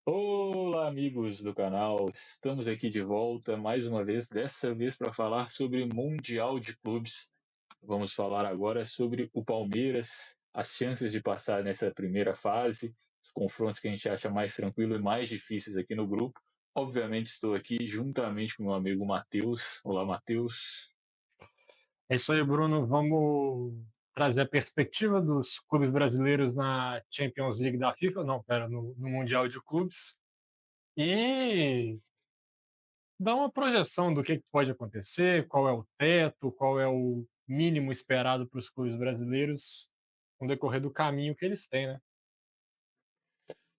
Olá, amigos do canal. Estamos aqui de volta mais uma vez, dessa vez para falar sobre Mundial de Clubes. Vamos falar agora sobre o Palmeiras, as chances de passar nessa primeira fase, os confrontos que a gente acha mais tranquilo e mais difíceis aqui no grupo. Obviamente, estou aqui juntamente com meu amigo Matheus. Olá, Matheus. É isso aí, Bruno. Vamos trazer a perspectiva dos clubes brasileiros na Champions League da FIFA, não, pera, no Mundial de Clubes, e dar uma projeção do que pode acontecer, qual é o teto, qual é o mínimo esperado para os clubes brasileiros no decorrer do caminho que eles têm, né?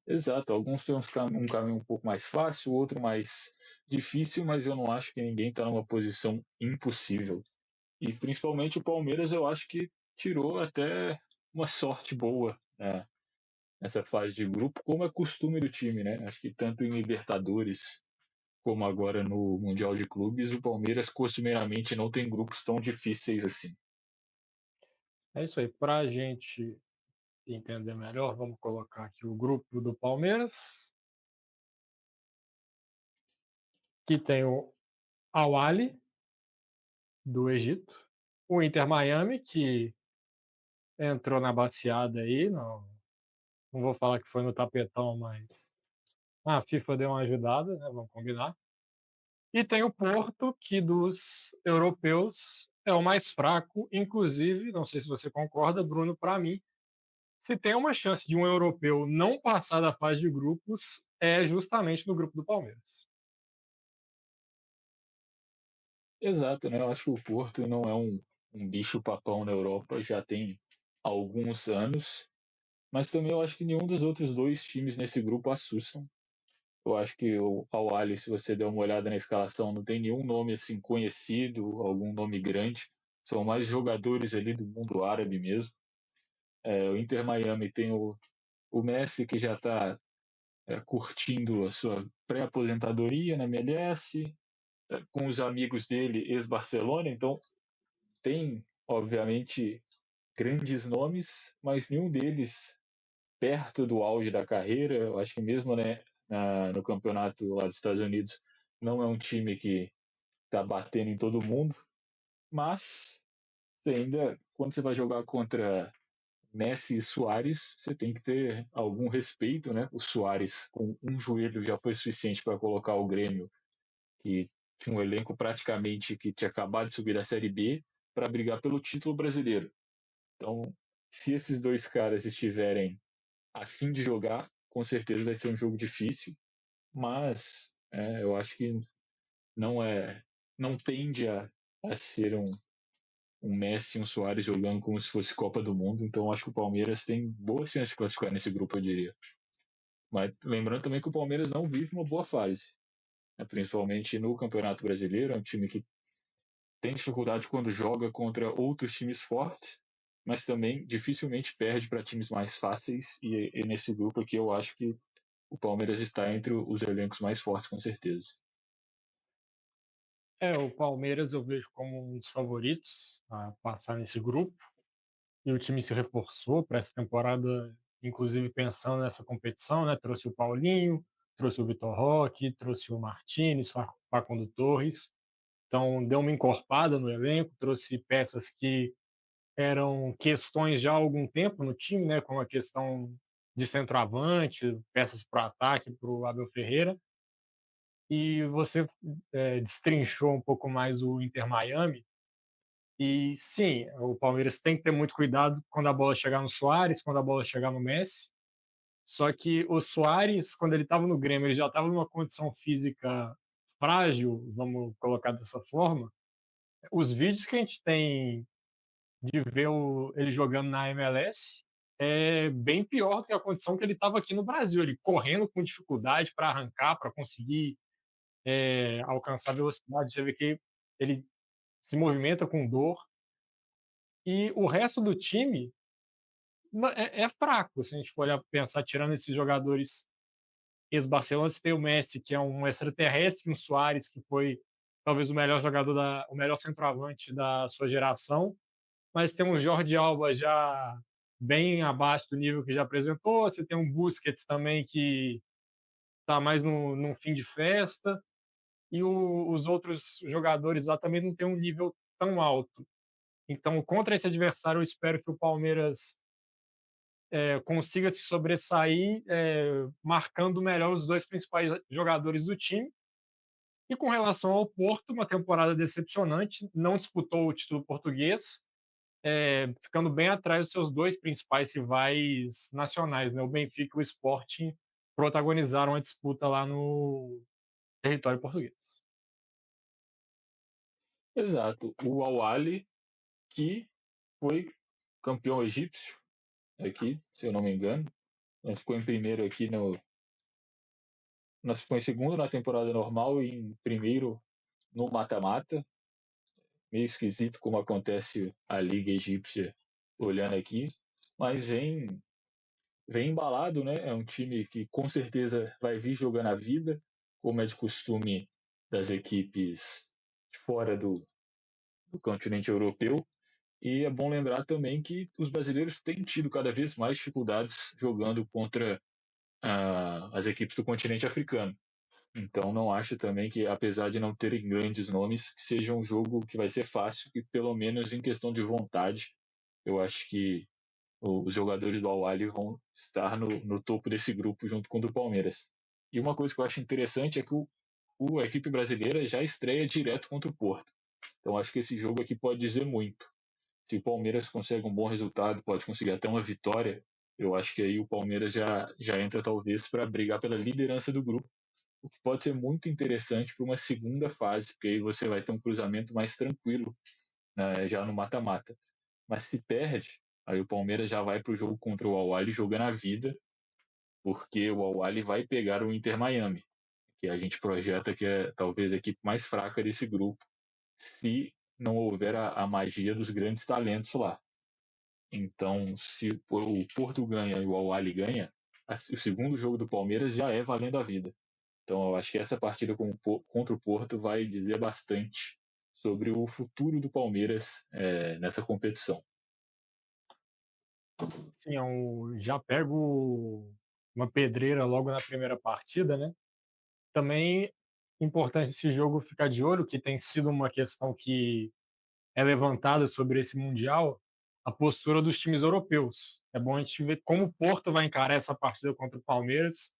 Exato, alguns têm um caminho um pouco mais fácil, outro mais difícil, mas eu não acho que ninguém está numa posição impossível. E principalmente o Palmeiras, eu acho que tirou até uma sorte boa, né, nessa fase de grupo, como é costume do time, né? Acho que tanto em Libertadores como agora no Mundial de Clubes, o Palmeiras costumeiramente não tem grupos tão difíceis assim. É isso aí. Para a gente entender melhor, vamos colocar aqui o grupo do Palmeiras, que tem o Al-Ahly, do Egito, o Inter Miami, que entrou na baseada aí, não vou falar que foi no tapetão, mas a FIFA deu uma ajudada, né, vamos combinar. E tem o Porto, que dos europeus é o mais fraco, inclusive, não sei se você concorda, Bruno, para mim, se tem uma chance de um europeu não passar da fase de grupos, é justamente no grupo do Palmeiras. Exato, né? Eu acho que o Porto não é um bicho-papão na Europa, já tem alguns anos, mas também eu acho que nenhum dos outros dois times nesse grupo assustam. Eu acho que o Al-Ahly, se você der uma olhada na escalação, não tem nenhum nome assim conhecido, algum nome grande. São mais jogadores ali do mundo árabe mesmo. O Inter Miami tem o Messi, que já está curtindo a sua pré-aposentadoria na MLS, com os amigos dele, ex-Barcelona. Então, tem, obviamente, grandes nomes, mas nenhum deles perto do auge da carreira. Eu acho que mesmo, né, no campeonato lá dos Estados Unidos não é um time que está batendo em todo mundo, mas você ainda, quando você vai jogar contra Messi e Suárez, você tem que ter algum respeito, né? O Suárez, com um joelho, já foi suficiente para colocar o Grêmio, que tinha um elenco praticamente que tinha acabado de subir da Série B, para brigar pelo título brasileiro. Então, se esses dois caras estiverem a fim de jogar, com certeza vai ser um jogo difícil, mas eu acho que não é, não tende a ser um Messi e um Suárez jogando como se fosse Copa do Mundo, então acho que o Palmeiras tem boa chance de classificar nesse grupo, eu diria. Mas lembrando também que o Palmeiras não vive uma boa fase, né? Principalmente no Campeonato Brasileiro, é um time que tem dificuldade quando joga contra outros times fortes, mas também dificilmente perde para times mais fáceis, e nesse grupo aqui eu acho que o Palmeiras está entre os elencos mais fortes, com certeza. O Palmeiras eu vejo como um dos favoritos a passar nesse grupo, e o time se reforçou para essa temporada, inclusive pensando nessa competição, né? Trouxe o Paulinho, trouxe o Vitor Roque, trouxe o Martínez, Facundo Torres. Então deu uma encorpada no elenco, trouxe peças que eram questões já há algum tempo no time, né? Como a questão de centroavante, peças para o ataque, para o Abel Ferreira. E você destrinchou um pouco mais o Inter Miami. E sim, o Palmeiras tem que ter muito cuidado quando a bola chegar no Suárez, quando a bola chegar no Messi. Só que o Suárez, quando ele estava no Grêmio, ele já estava numa condição física frágil, vamos colocar dessa forma. Os vídeos que a gente tem de ver ele jogando na MLS é bem pior do que a condição que ele estava aqui no Brasil. Ele correndo com dificuldade para arrancar, para conseguir alcançar velocidade. Você vê que ele se movimenta com dor. E o resto do time é fraco, se a gente for olhar, pensar, tirando esses jogadores ex-Barcelona, você tem o Messi, que é um extraterrestre, um Soares, que foi talvez o melhor jogador, o melhor centroavante da sua geração, mas tem um Jordi Alba já bem abaixo do nível que já apresentou, você tem um Busquets também que está mais num fim de festa, e os outros jogadores lá também não têm um nível tão alto. Então, contra esse adversário, eu espero que o Palmeiras consiga se sobressair, marcando melhor os dois principais jogadores do time. E com relação ao Porto, uma temporada decepcionante, não disputou o título português, ficando bem atrás dos seus dois principais rivais nacionais, né? O Benfica e o Sporting protagonizaram a disputa lá no território português. Exato. O Al-Ahly, que foi campeão egípcio aqui, se eu não me engano. Ficou em primeiro aqui no. Nós ficou em segundo na temporada normal e em primeiro no mata-mata. Meio esquisito como acontece a Liga Egípcia olhando aqui, mas vem embalado, né? É um time que com certeza vai vir jogando a vida, como é de costume das equipes de fora do continente europeu. E é bom lembrar também que os brasileiros têm tido cada vez mais dificuldades jogando contra as equipes do continente africano. Então não acho também que, apesar de não terem grandes nomes, que seja um jogo que vai ser fácil, e pelo menos em questão de vontade, eu acho que os jogadores do Al-Ahly vão estar no topo desse grupo junto com o do Palmeiras. E uma coisa que eu acho interessante é que a equipe brasileira já estreia direto contra o Porto. Então acho que esse jogo aqui pode dizer muito. Se o Palmeiras consegue um bom resultado, pode conseguir até uma vitória, eu acho que aí o Palmeiras já entra talvez para brigar pela liderança do grupo, o que pode ser muito interessante para uma segunda fase, porque aí você vai ter um cruzamento mais tranquilo, né, já no mata-mata. Mas se perde, aí o Palmeiras já vai para o jogo contra o Al-Ahly jogando a vida, porque o Al-Ahly vai pegar o Inter Miami, que a gente projeta que é talvez a equipe mais fraca desse grupo, se não houver a magia dos grandes talentos lá. Então, se o Porto ganha e o Al-Ahly ganha, o segundo jogo do Palmeiras já é valendo a vida. Então, eu acho que essa partida contra o Porto vai dizer bastante sobre o futuro do Palmeiras nessa competição. Sim, já pego uma pedreira logo na primeira partida, né? Também importante esse jogo ficar de olho, que tem sido uma questão que é levantada sobre esse Mundial, a postura dos times europeus. É bom a gente ver como o Porto vai encarar essa partida contra o Palmeiras.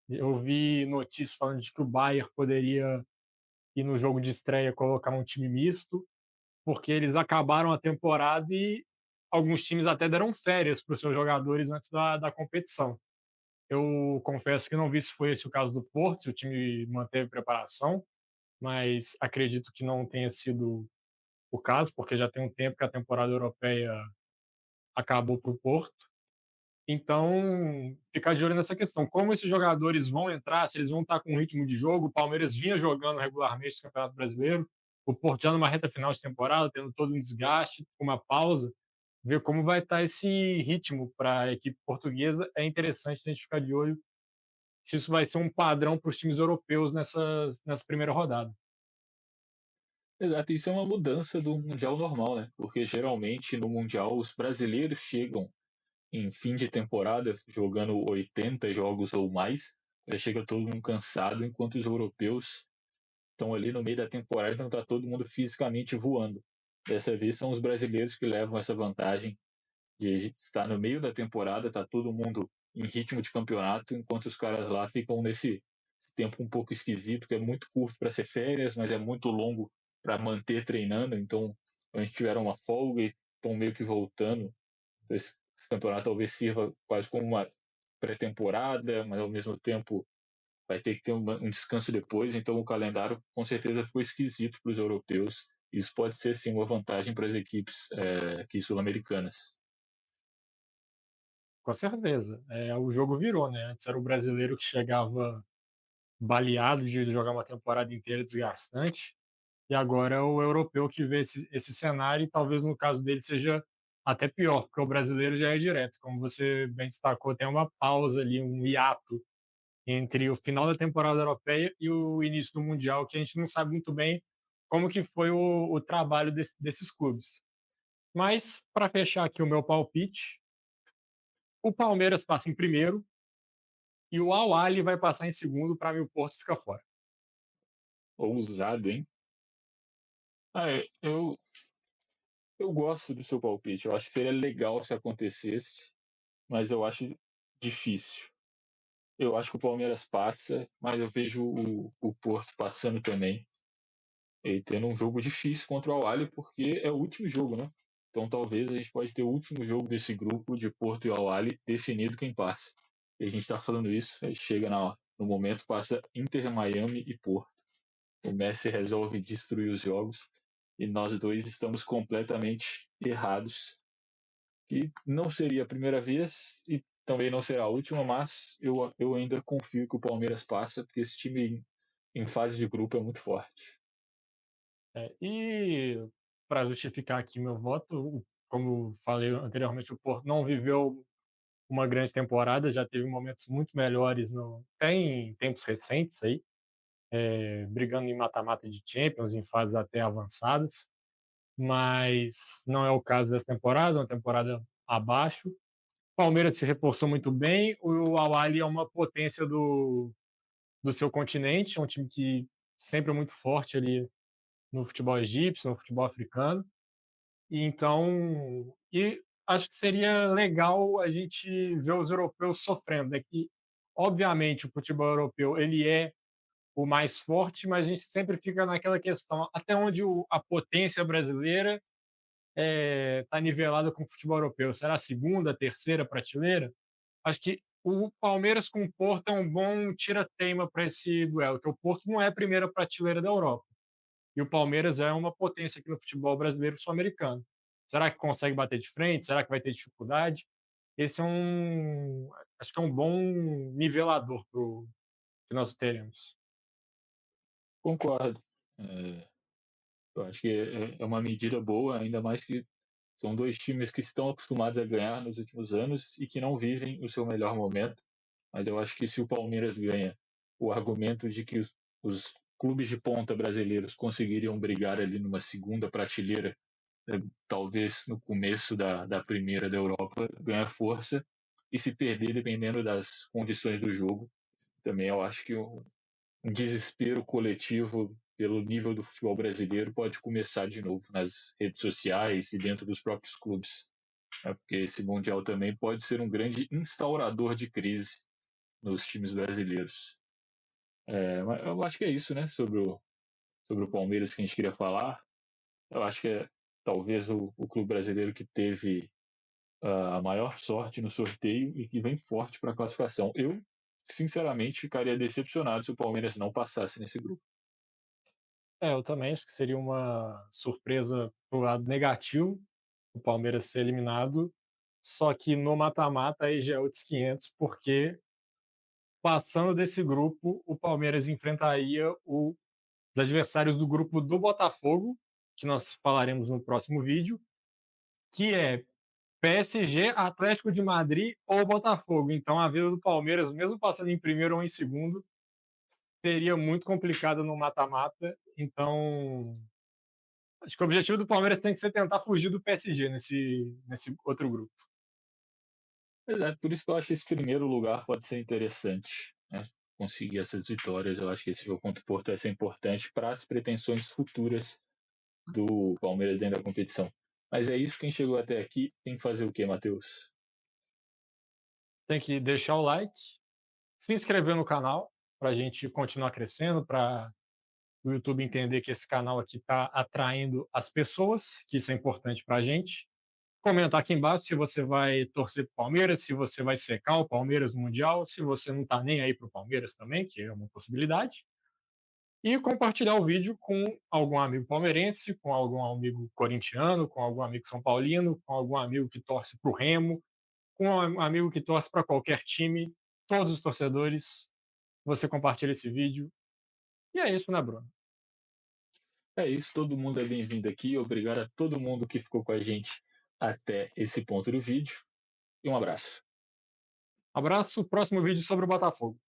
Eu vi notícias falando de que o Bayern poderia ir no jogo de estreia colocar um time misto, porque eles acabaram a temporada e alguns times até deram férias para os seus jogadores antes da competição. Eu confesso que não vi se foi esse o caso do Porto, se o time manteve preparação, mas acredito que não tenha sido o caso, porque já tem um tempo que a temporada europeia acabou para o Porto. Então, ficar de olho nessa questão. Como esses jogadores vão entrar, se eles vão estar com um ritmo de jogo, o Palmeiras vinha jogando regularmente no Campeonato Brasileiro, o Porto já numa reta final de temporada, tendo todo um desgaste, uma pausa, ver como vai estar esse ritmo para a equipe portuguesa. É interessante a gente ficar de olho se isso vai ser um padrão para os times europeus nessa primeira rodada. Exato, isso é uma mudança do Mundial normal, né? Porque geralmente no Mundial os brasileiros chegam em fim de temporada jogando 80 jogos ou mais, já chega todo mundo cansado, enquanto os europeus estão ali no meio da temporada, então está todo mundo fisicamente voando. Dessa vez são os brasileiros que levam essa vantagem de estar no meio da temporada, tá todo mundo em ritmo de campeonato, enquanto os caras lá ficam nesse tempo um pouco esquisito, que é muito curto para ser férias, mas é muito longo para manter treinando. Então, a gente tiveram uma folga e estão meio que voltando. Então, esse campeonato talvez sirva quase como uma pré-temporada, mas ao mesmo tempo vai ter que ter um descanso depois. Então, o calendário com certeza ficou esquisito para os europeus. Isso pode ser sim uma vantagem para as equipes aqui sul-americanas. Com certeza. O jogo virou, né? Antes era o brasileiro que chegava baleado de jogar uma temporada inteira desgastante, e agora é o europeu que vê esse cenário, e talvez no caso dele seja até pior, porque o brasileiro já é direto. Como você bem destacou, tem uma pausa ali, um hiato entre o final da temporada europeia e o início do Mundial, que a gente não sabe muito bem como que foi o trabalho desses clubes. Mas, para fechar aqui o meu palpite, o Palmeiras passa em primeiro, e o Al-Ahly vai passar em segundo. Para mim, o Porto fica fora. Ousado, hein? Eu gosto do seu palpite. Eu acho que seria legal se acontecesse, mas eu acho difícil. Eu acho que o Palmeiras passa, mas eu vejo o Porto passando também. E tendo um jogo difícil contra o Al-Ahly, porque é o último jogo, né? Então talvez a gente pode ter o último jogo desse grupo de Porto e Al-Ahly definido quem passa. E a gente está falando isso, aí chega no momento, passa Inter, Miami e Porto. O Messi resolve destruir os jogos e nós dois estamos completamente errados. Que não seria a primeira vez e também não será a última, mas eu ainda confio que o Palmeiras passa, porque esse time em fase de grupo é muito forte. E para justificar aqui meu voto, como falei anteriormente, o Porto não viveu uma grande temporada, já teve momentos muito melhores em tempos recentes aí, brigando em mata-mata de Champions, em fases até avançadas, mas não é o caso dessa temporada, uma temporada abaixo. O Palmeiras se reforçou muito bem, o Al-Ahly é uma potência do seu continente, é um time que sempre é muito forte ali no futebol egípcio, no futebol africano. E acho que seria legal a gente ver os europeus sofrendo, né? Que obviamente o futebol europeu ele é o mais forte, mas a gente sempre fica naquela questão até onde a potência brasileira está nivelada com o futebol europeu. Será a segunda, a terceira prateleira? Acho que o Palmeiras com o Porto é um bom tira-teima para esse duelo, que o Porto não é a primeira prateleira da Europa. E o Palmeiras é uma potência aqui no futebol brasileiro sul-americano. Será que consegue bater de frente? Será que vai ter dificuldade? Esse é acho que é um bom nivelador que nós teremos. Concordo. É, eu acho que é uma medida boa, ainda mais que são dois times que estão acostumados a ganhar nos últimos anos e que não vivem o seu melhor momento. Mas eu acho que se o Palmeiras ganha, o argumento de que os clubes de ponta brasileiros conseguiriam brigar ali numa segunda prateleira, talvez no começo da primeira da Europa, ganhar força e se perder dependendo das condições do jogo. Também eu acho que um desespero coletivo pelo nível do futebol brasileiro pode começar de novo nas redes sociais e dentro dos próprios clubes, né? Porque esse Mundial também pode ser um grande instaurador de crise nos times brasileiros. Mas eu acho que é isso, né, sobre o Palmeiras que a gente queria falar. Eu acho que é talvez o clube brasileiro que teve a maior sorte no sorteio e que vem forte para a classificação. Eu, sinceramente, ficaria decepcionado se o Palmeiras não passasse nesse grupo. Eu também acho que seria uma surpresa pro lado negativo, o Palmeiras ser eliminado. Só que no mata-mata aí já é outros 500, porque passando desse grupo, o Palmeiras enfrentaria os adversários do grupo do Botafogo, que nós falaremos no próximo vídeo, que é PSG, Atlético de Madrid ou Botafogo. Então a vida do Palmeiras, mesmo passando em primeiro ou em segundo, seria muito complicada no mata-mata. Então, acho que o objetivo do Palmeiras tem que ser tentar fugir do PSG nesse outro grupo. Por isso que eu acho que esse primeiro lugar pode ser interessante, né? Conseguir essas vitórias. Eu acho que esse jogo contra o Porto vai ser importante para as pretensões futuras do Palmeiras dentro da competição. Mas é isso, quem chegou até aqui tem que fazer o quê, Matheus? Tem que deixar o like, se inscrever no canal para a gente continuar crescendo, para o YouTube entender que esse canal aqui está atraindo as pessoas, que isso é importante para a gente. Comentar aqui embaixo se você vai torcer para o Palmeiras, se você vai secar o Palmeiras no Mundial, se você não está nem aí para o Palmeiras também, que é uma possibilidade. E compartilhar o vídeo com algum amigo palmeirense, com algum amigo corintiano, com algum amigo são paulino, com algum amigo que torce para o Remo, com um amigo que torce para qualquer time, todos os torcedores. Você compartilha esse vídeo. E é isso, né, Bruno? É isso, todo mundo é bem-vindo aqui. Obrigado a todo mundo que ficou com a gente até esse ponto do vídeo. E um abraço. Abraço, próximo vídeo sobre o Botafogo.